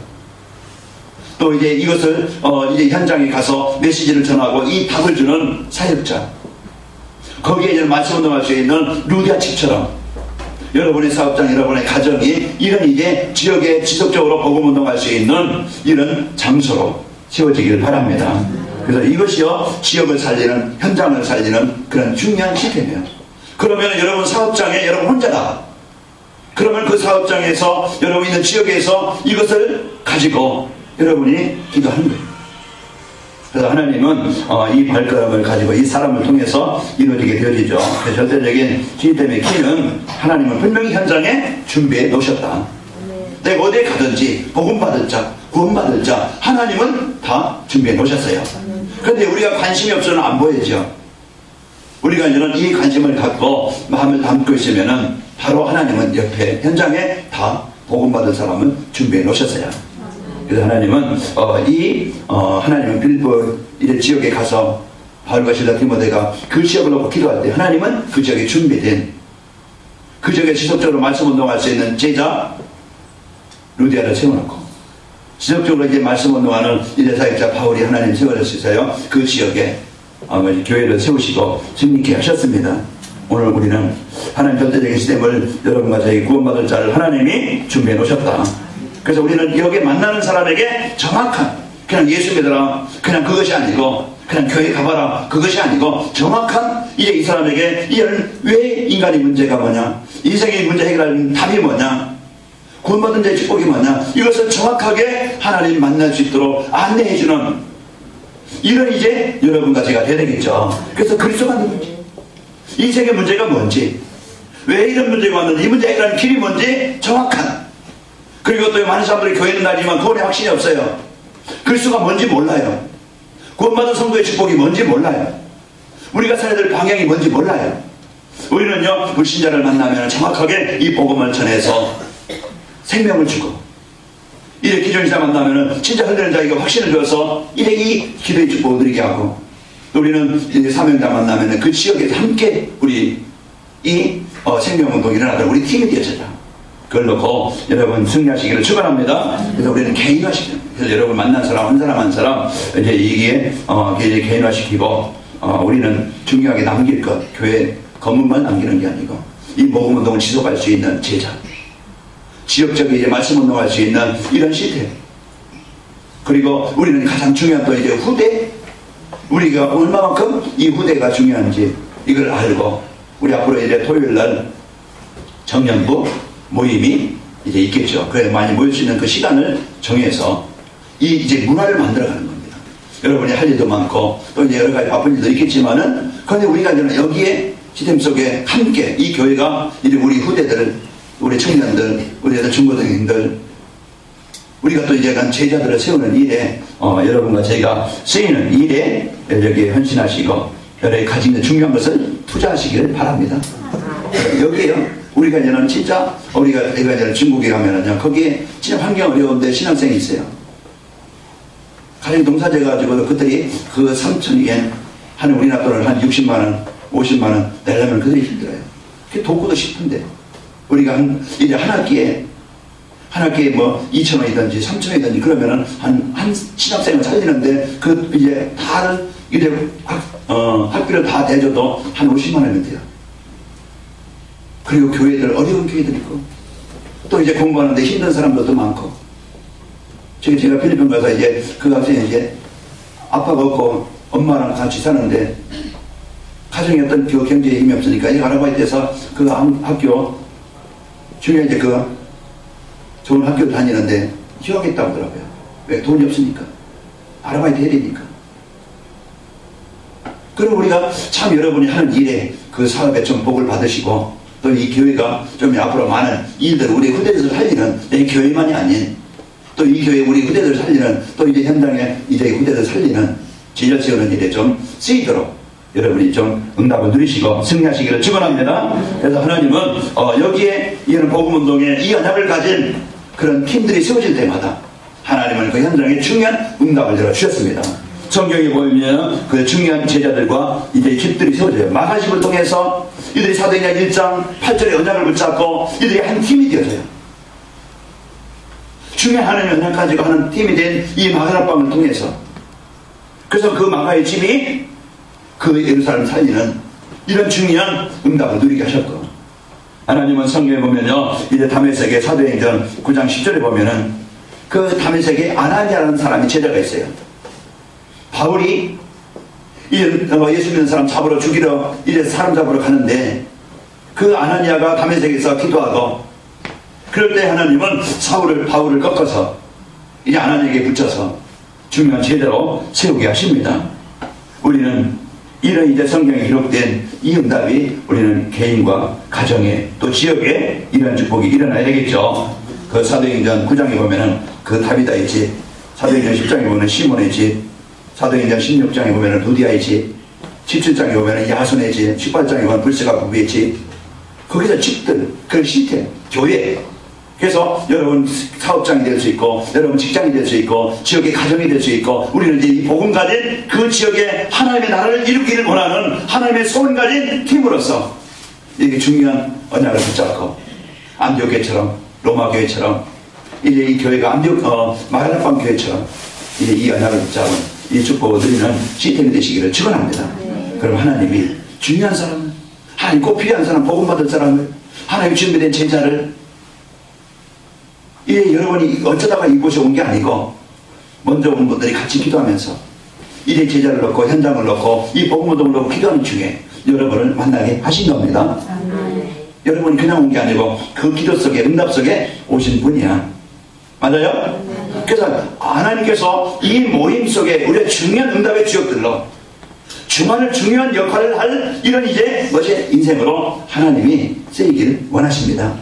또 이제 이것을 이제 현장에 가서 메시지를 전하고 이 답을 주는 사역자, 거기에 이제 말씀 운동할 수 있는 루디아 집처럼 여러분의 사업장, 여러분의 가정이 이런 이제 지역에 지속적으로 복음 운동할 수 있는 이런 장소로 세워지기를 바랍니다. 그래서 이것이요, 지역을 살리는, 현장을 살리는 그런 중요한 시스템이에요. 그러면 여러분 사업장에 여러분 혼자다. 그러면 그 사업장에서 여러분 있는 지역에서 이것을 가지고 여러분이 기도하는 거예요. 그래서 하나님은 이 발걸음을 가지고 이 사람을 통해서 이루어지게 되어지죠. 그 절대적인 시스템의 키는 하나님은 분명히 현장에 준비해 놓으셨다. 내가 어디에 가든지 복음 받을 자, 구원 받을 자, 하나님은 다 준비해 놓으셨어요. 그런데 우리가 관심이 없어서는 안 보이죠. 우리가 이제는 이 관심을 갖고 마음을 담고 있으면은 바로 하나님은 옆에 현장에 다 복음 받을 사람은 준비해 놓으셨어요. 그래서 하나님은 하나님은 빌보 이제 지역에 가서 바울과 실라 디모데가 그 지역을 놓고 기도할 때 하나님은 그 지역에 준비된, 그 지역에 지속적으로 말씀 운동할 수 있는 제자 루디아를 세워놓고 지속적으로 이제 말씀 운동하는 이제 사역자 바울이 하나님 세워주셔서요, 그 지역에 교회를 세우시고 승리케 하셨습니다. 오늘 우리는 하나님 절대적인 시스템을 여러분과 저희 구원받을 자를 하나님이 준비해 놓으셨다. 그래서 우리는 여기에 만나는 사람에게 정확한, 그냥 예수 믿어라, 그냥 그것이 아니고, 그냥 교회 가봐라, 그것이 아니고, 정확한 이제 이 사람에게 왜 인간의 문제가 뭐냐, 인생의 문제 해결하는 답이 뭐냐, 구원받은 자의 축복이 뭐냐, 이것을 정확하게 하나님 만날 수 있도록 안내해주는 이런 이제 여러분과 제가 되야 되겠죠. 그래서 그리스도가 누군지, 인생의 문제가 뭔지, 왜 이런 문제가 왔는지, 이 문제 해결하는 길이 뭔지 정확한, 그리고 또 많은 사람들이 교회는 다니지만 구원의 확신이 없어요. 그리스도가 뭔지 몰라요. 구원받은 성도의 축복이 뭔지 몰라요. 우리가 살아야 될 방향이 뭔지 몰라요. 우리는요, 불신자를 만나면 정확하게 이 복음을 전해서 생명을 주고, 이제 기존자 만나면 진짜 흘리는 자에게 확신을 줘서 이제 이 기도의 축복을 드리게 하고, 우리는 이제 사명자 만나면 그 지역에서 함께 우리 이 생명운동이 일어나도록 우리 팀이 되어져라. 그걸 놓고 여러분 승리하시기를 축원합니다. 그래서 우리는 개인화시키는, 그래서 여러분 만난 사람 한 사람 한 사람 이제 이게 이제 개인화시키고, 우리는 중요하게 남길 것, 교회 건물만 남기는 게 아니고 이 복음 운동을 지속할 수 있는 제자, 지역적인 이제 말씀 운동할 수 있는 이런 시스템, 그리고 우리는 가장 중요한 또 이제 후대, 우리가 얼마만큼 이 후대가 중요한지 이걸 알고, 우리 앞으로 이제 토요일 날 청년부 모임이 이제 있겠죠. 그래 많이 모일 수 있는 그 시간을 정해서 이 이제 문화를 만들어가는 겁니다. 여러분이 할 일도 많고 또 이제 여러 가지 바쁜 일도 있겠지만은, 그런데 우리가 이제 여기에 시스템 속에 함께 이 교회가 이제 우리 후대들을, 우리 청년들, 우리 중고등생들, 우리가 또 이제 제자들을 세우는 일에 여러분과 저희가 쓰이는 일에 여기에 헌신하시고 여러분이 가진 중요한 것을 투자하시기를 바랍니다. 여기에요. 우리가 이제는 진짜, 우리가 이제 중국에 가면은요, 거기에 진짜 환경 어려운데 신학생이 있어요. 가령 농사재 가지고도 그들이 그 3,000엔 하는 우리나라 돈을 한 60만원, 50만원 내려면 그들이 힘들어요. 그게 돕고도 싶은데, 우리가 이제 한 학기에 뭐 2,000원이든지 3,000원이든지 그러면은 한 신학생을 살리는데 그 이제 다른 이제 학비를 다 대줘도 한 50만원이면 돼요. 그리고 교회들, 어려운 교회들 있고, 또 이제 공부하는데 힘든 사람들도 많고, 제가 필리핀 가서 이제 그 학생이 이제 아빠가 없고 엄마랑 같이 사는데 가정에 어떤 그 경제에 힘이 없으니까 이 아르바이트에서 그 학교 중에 이제 그 좋은 학교 다니는데 휴학했다고 하더라고요. 왜? 돈이 없으니까. 아르바이트 해야 되니까. 그럼 우리가 참 여러분이 하는 일에 그 사업에 좀 복을 받으시고 또 이 교회가 좀 앞으로 많은 일들을 우리 후대들을 살리는 이 교회만이 아닌 또 이 교회 우리 후대들을 살리는 또 이제 현장에 이제 후대들을 살리는 지절 세우는 일에 좀 쓰이도록 여러분이 좀 응답을 누리시고 승리하시기를 축원합니다. 그래서 하나님은 여기에 이런 복음운동에 이 언약을 가진 그런 팀들이 세워질 때마다 하나님은 그 현장에 중요한 응답을 열어주셨습니다. 성경에 보면 그 중요한 제자들과 이제 집들이 세워져요. 마가십을 통해서 이들이 사도행전 1장 8절의 언약을 붙잡고 이들이 한 팀이 되어져요. 중요한 하나님의 언약 가지고 하는 팀이 된 이 마가라방을 통해서 그래서 그 마가의 집이 그 예루살렘을 살리는 이런 중요한 응답을 누리게 하셨고 하나님은 성경에 보면요 이제 다메섹의 사도행전 9장 10절에 보면은 그 다메섹에 아나니아라는 사람이 제자가 있어요. 바울이 예수 믿는 사람 잡으러 죽이러 이제 사람 잡으러 가는데 그 아나니아가 다메섹에서 기도하고 그럴 때 하나님은 바울을 꺾어서 이제 아나니아에게 붙여서 중요한 제자로 세우게 하십니다. 우리는 이런 이제 성경에 기록된 이 응답이 우리는 개인과 가정에 또 지역에 이런 축복이 일어나야 되겠죠. 그 사도행전 9장에 보면은 그 다비다의 집, 사도행전 10장에 보면 시몬의 집, 사도행전 16장에 보면 루디아의 집, 17장에 보면 야손의 집, 18장에 보면 불세가 부부의 집, 거기서 집들, 그 시스템, 교회. 그래서 여러분 사업장이 될 수 있고, 여러분 직장이 될 수 있고, 지역의 가정이 될 수 있고, 우리는 이제 이 복음 가진 그 지역에 하나님의 나라를 이루기를 원하는 하나님의 소원 가진 팀으로서 이게 중요한 언약을 붙잡고, 안디옥교회처럼, 로마교회처럼, 이제 이 교회가 마가다방 교회처럼 이제 이 언약을 붙잡은 이 축복을 드리는 시스템이 되시기를 축원합니다. 그럼 하나님이 중요한 사람, 하나님 꼭 필요한 사람, 복음 받을 사람을, 하나님 준비된 제자를 이게 여러분이 어쩌다가 이곳에 온 게 아니고 먼저 온 분들이 같이 기도하면서 이제 제자를 넣고 현장을 넣고 이 복음운동을 넣고 기도하는 중에 여러분을 만나게 하신 겁니다. 여러분이 그냥 온 게 아니고 그 기도 속에 응답 속에 오신 분이야. 맞아요? 그래서 하나님께서 이 모임 속에 우리의 중요한 응답의 주역들로 주만을 중요한 역할을 할 이런 이제 인생으로 하나님이 쓰이기를 원하십니다.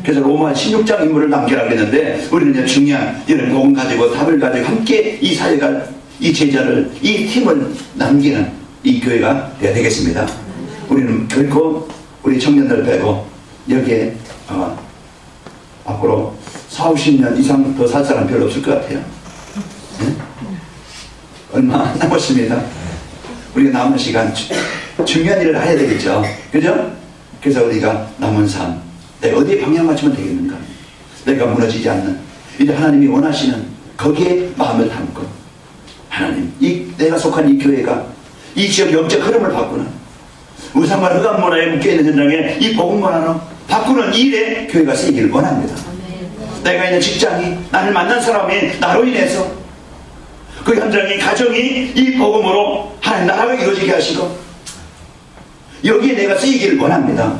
그래서 로마 16장 인물을 남기라고 했는데 우리는 이제 중요한 이런 복음 가지고 답을 가지고 함께 이 사회가 이 제자를 이 팀을 남기는 이 교회가 되어야 되겠습니다. 우리는 결코 우리 청년들 빼고 여기에 앞으로 40-50년 이상 더 살 사람 별로 없을 것 같아요. 네? 얼마 안 남았습니다. 우리가 남은 시간 중요한 일을 해야 되겠죠. 그죠? 그래서 우리가 남은 삶 내가 어디에 방향 맞추면 되겠는가? 내가 무너지지 않는 이제 하나님이 원하시는 거기에 마음을 담고 하나님 내가 속한 이 교회가 이 지역 영적 흐름을 바꾸는 우상과 흑암 문화에 묶여있는 현장에 이 복음 문화로 바꾸는 일에 교회가 쓰이기를 원합니다. 내가 있는 직장이 나를 만난 사람이 나로 인해서 그 현장이 가정이 이 복음으로 하나님 나라가 이루어지게 하시고 여기에 내가 쓰이기를 원합니다.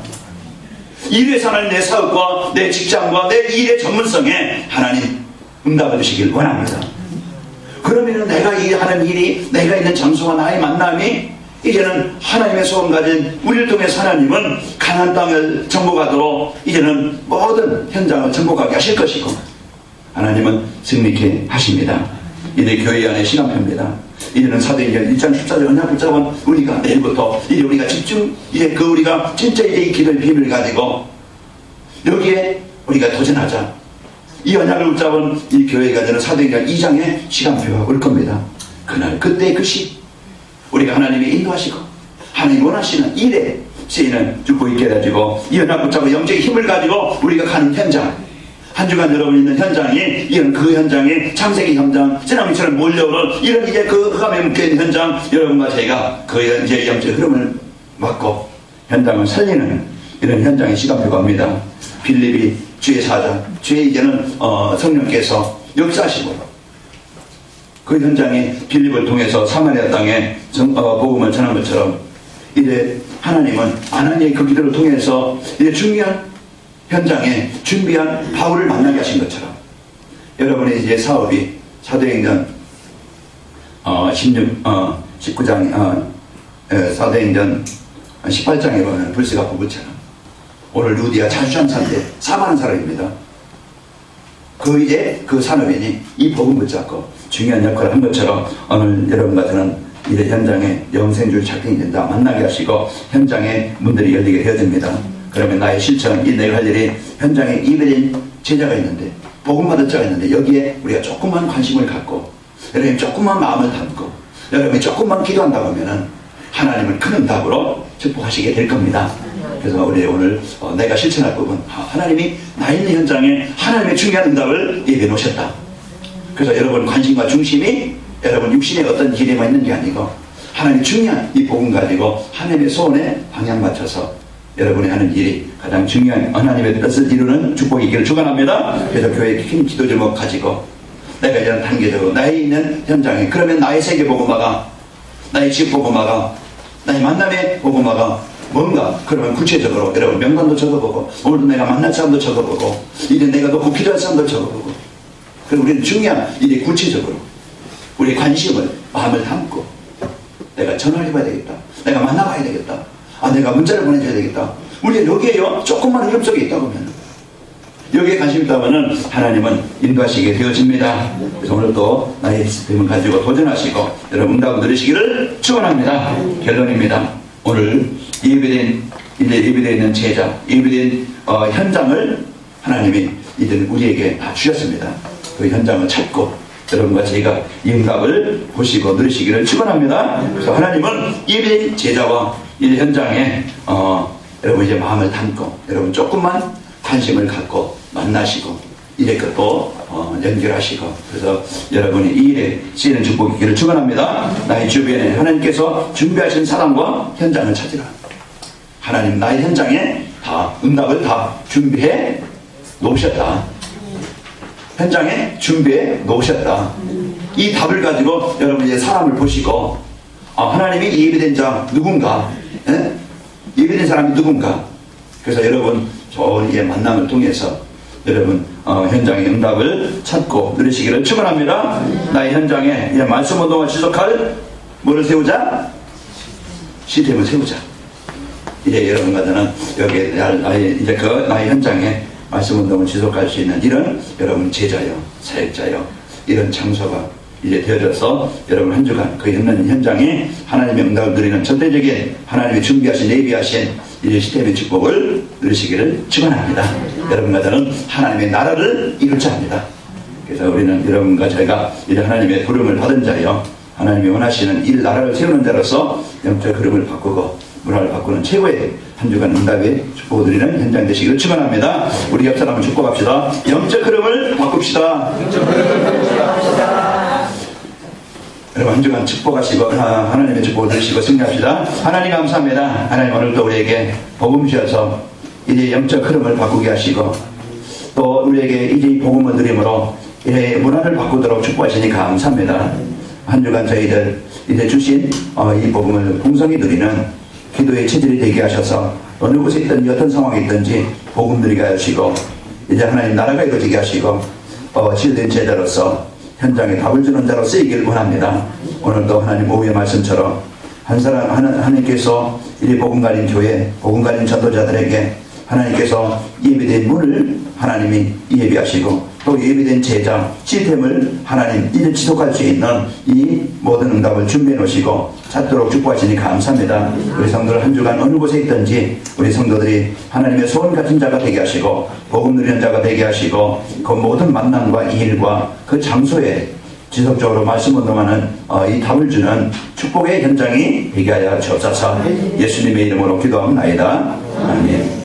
일에서 하나님 내 사업과 내 직장과 내 일의 전문성에 하나님 응답을 주시길 원합니다. 그러면 내가 이 하는 일이 내가 있는 장소와 나의 만남이 이제는 하나님의 소원 가진 우리를 통해서 하나님은 가나안 땅을 정복하도록 이제는 모든 현장을 정복하게 하실 것이고 하나님은 승리케 하십니다. 이제 교회 안의 시간표입니다. 이제는 사도행전 1장 14절 언약 붙잡은 우리가 내일부터 이제 우리가 집중 이제 우리가 진짜 이제 이 기도의 비밀을 가지고 여기에 우리가 도전하자. 이 언약을 붙잡은 이 교회가 되는 사도행전 2장의 시간표가 올 겁니다. 그날 그때 그 시 우리가 하나님이 인도하시고 하나님 원하시는 일에 쓰이는 축복이 있게 해가지고 이 언약 붙잡고 영적인 힘을 가지고 우리가 가는 현장 한 주간 여러분 있는 현장이 이런 그 현장이 창세기 현장 쓰나미처럼 몰려오는 이런 이제 그 흑암에 묶여있는 현장 여러분과 제가 그 이제 영적 흐름을 막고 현장을 살리는 이런 현장의 시간표가 옵니다. 빌립이 주의 사자 주의 이제는 성령께서 역사하시고 그 현장에 빌립을 통해서 사마리아 땅에 복음을 전한 것처럼 이제 하나님은 아나니아의 그 기도를 통해서 이제 중요한 현장에 준비한 바울을 만나게 하신 것처럼 여러분의 이제 사업이 사도행전 19장 사도행전 18장에 보면 불새가 부부처럼 오늘 루디아 자주장사인데 사망한 사람입니다. 이제 그 산업인이 이 복음 붙잡고 중요한 역할을 한 것처럼 오늘 여러분과 저는 이제 현장에 영생줄 작정이 된다 만나게 하시고 현장에 문들이 열리게 되어집니다. 그러면 나의 실천, 이 내가 할 일이 현장에 예배된 제자가 있는데 복음 받을 자가 있는데 여기에 우리가 조금만 관심을 갖고 여러분이 조금만 마음을 담고 여러분이 조금만 기도한다고 하면은 하나님은 큰 응답으로 축복하시게 될 겁니다. 그래서 우리 오늘 내가 실천할 부분, 하나님이 나 있는 현장에 하나님의 중요한 응답을 예배해 놓으셨다. 그래서 여러분 관심과 중심이 여러분 육신의 어떤 길에만 있는 게 아니고 하나님의 중요한 이 복음 가지고 하나님의 소원에 방향 맞춰서 여러분이 하는 일이 가장 중요한 하나님의 뜻을 이루는 축복이 있기를 축원합니다. 그래서 교회의 큰 기도 제목 가지고 내가 이런 단계적으로 나에 있는 현장에 그러면 나의 세계 복음화가 나의 집 복음화가 나의 만남의 복음화가 뭔가 그러면 구체적으로 여러분 명단도 적어보고 오늘도 내가 만날 사람도 적어보고 이제 내가 놓고 기도할 사람도 적어보고 그리고 우리는 중요한 일이 구체적으로 우리의 관심을 마음을 담고 내가 전화를 해봐야 되겠다. 내가 만나봐야 되겠다. 내가 문자를 보내줘야 되겠다. 우리가 여기에요 조금만 흐름 속에 있다 보면 여기에 관심이 있다면 하나님은 인도하시게 되어집니다. 그래서 오늘도 나의 시스템을 가지고 도전하시고 여러분 응답을 누리시기를 축원합니다. 결론입니다. 오늘 예배되어 있는 제자, 예배된 현장을 하나님이 이들 우리에게 다 주셨습니다. 그 현장을 찾고 여러분과 저희가 이 응답을 보시고 누리시기를 축원합니다. 그래서 하나님은 예배된 제자와 이 현장에 여러분 이제 마음을 담고 여러분 조금만 관심을 갖고 만나시고 일의 것도 연결하시고 그래서 여러분이 이 일에 쓰이는 축복이 있기를 축원합니다. 나의 주변에 하나님께서 준비하신 사람과 현장을 찾으라. 하나님 나의 현장에 다 응답을 다 준비해 놓으셨다. 현장에 준비해 놓으셨다. 이 답을 가지고 여러분 이제 사람을 보시고 하나님이 예배된 자 누군가 예배된 사람이 누군가 그래서 여러분 좋은 이의 만남을 통해서 여러분 현장의 응답을 찾고 누리시기를 축원합니다. 나의 현장에 이제 말씀 운동을 지속할 뭐를 세우자? 시스템을 세우자. 이제 여러분과 저는 여기 이제 나의 현장에 말씀 운동을 지속할 수 있는 이런 여러분 제자요, 사역자요, 이런 장소가 이제 되어져서 여러분 한 주간 그 있는 현장에 하나님의 응답을 누리는 전대적인 하나님의 준비하신 예비하신 이 시스템의 축복을 누리시기를 축원합니다. 여러분과 저는 하나님의 나라를 이룰 자입니다. 그래서 우리는 여러분과 저희가 이제 하나님의 부름을 받은 자요, 하나님이 원하시는 이 나라를 세우는 자로서 영적 흐름을 바꾸고 문화를 바꾸는 최고의 한 주간 응답의 축복을 드리는 현장 되시기를 축원합니다. 우리 옆 사람을 축복합시다. 영적 흐름을 바꿉시다. 여러분 한 주간 축복하시고 하나님의 축복을 드리시고 승리합시다. 하나님 감사합니다. 하나님 오늘도 우리에게 복음 주셔서 이제 영적 흐름을 바꾸게 하시고 또 우리에게 이제 복음을 드림으로 이제 문화를 바꾸도록 축복하시니 감사합니다. 한 주간 저희들 이제 주신 이 복음을 풍성히 누리는 기도의 체질이 되게 하셔서 어느 곳에 있든지 어떤 상황에 있든지 복음 누리게 하시고 이제 하나님 나라가 이루어지게 하시고 지어진 제자로서 현장에 답을 주는 자로 쓰이기를 원합니다. 오늘도 하나님 오후의 말씀처럼 한 사람 하나님께서 이 복음 가진 교회, 복음 가진 전도자들에게 하나님께서 예비된 문을 하나님이 예비하시고 또 예비된 제자, 시스템을 하나님 이를 지속할 수 있는 이 모든 응답을 준비해 놓으시고 찾도록 축복하시니 감사합니다. 우리 성도들 한 주간 어느 곳에 있든지 우리 성도들이 하나님의 소원 같은 자가 되게 하시고 복음 누리는 자가 되게 하시고 그 모든 만남과 일과 그 장소에 지속적으로 말씀 운동하는 이 답을 주는 축복의 현장이 되게 하여 주옵소서. 예수님의 이름으로 기도하옵나이다. 아멘.